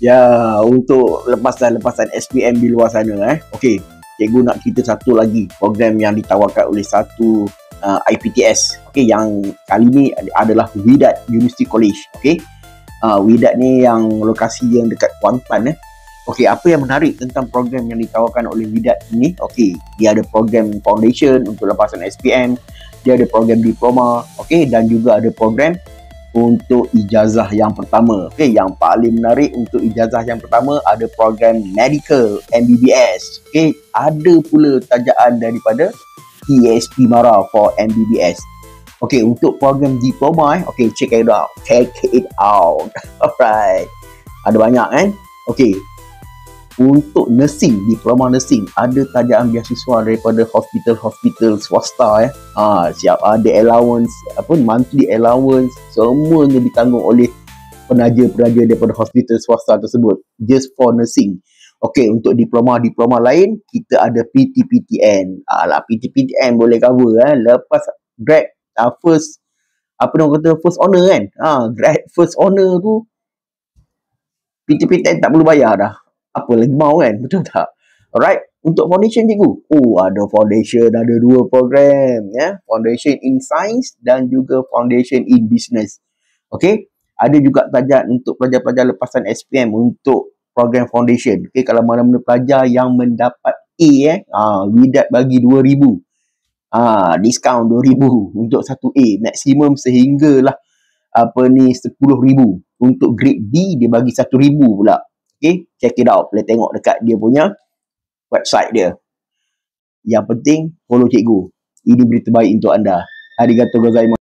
Ya, untuk lepasan-lepasan SPM di luar sana okey, cikgu nak cerita satu lagi program yang ditawarkan oleh satu IPTS, okey, yang kali ni adalah Wydad University College, okey. Wydad ni yang lokasi yang dekat Kuantan Okey, apa yang menarik tentang program yang ditawarkan oleh Wydad ini? Okey, dia ada program foundation untuk lepasan SPM, dia ada program diploma, okey, dan juga ada program untuk ijazah yang pertama. Okey, yang paling menarik untuk ijazah yang pertama ada program medical MBBS. Okey, ada pula tajaan daripada TSP Mara for MBBS. Okey, untuk program diploma okey, check it out. Alright. Ada banyak Okey. Untuk nursing, diploma nursing, ada tajaan beasiswa daripada hospital-hospital swasta siap ada allowance, monthly allowance, semuanya ditanggung oleh penaja-penaja daripada hospital swasta tersebut just for nursing. Okey, untuk diploma lain kita ada PTPTN. PTPTN boleh cover lepas grad first first honor grad first honor tu PTPTN tak perlu bayar dah. Apa lagi mau betul tak? Alright, untuk foundation cikgu. Ada foundation, ada dua program Foundation in Science dan juga Foundation in Business. Okey, ada juga tajaan untuk pelajar-pelajar lepasan SPM untuk program foundation. Okey, kalau mana-mana pelajar yang mendapat A Wydad bagi 2,000. Diskaun 2,000 untuk satu A, maksimum sehinggalah 10,000. Untuk grade B dia bagi 1,000 pula. Okay, check it out. Boleh tengok dekat dia punya website dia. Yang penting, follow cikgu. Ini berita baik untuk anda. Arigatou gozaimasu.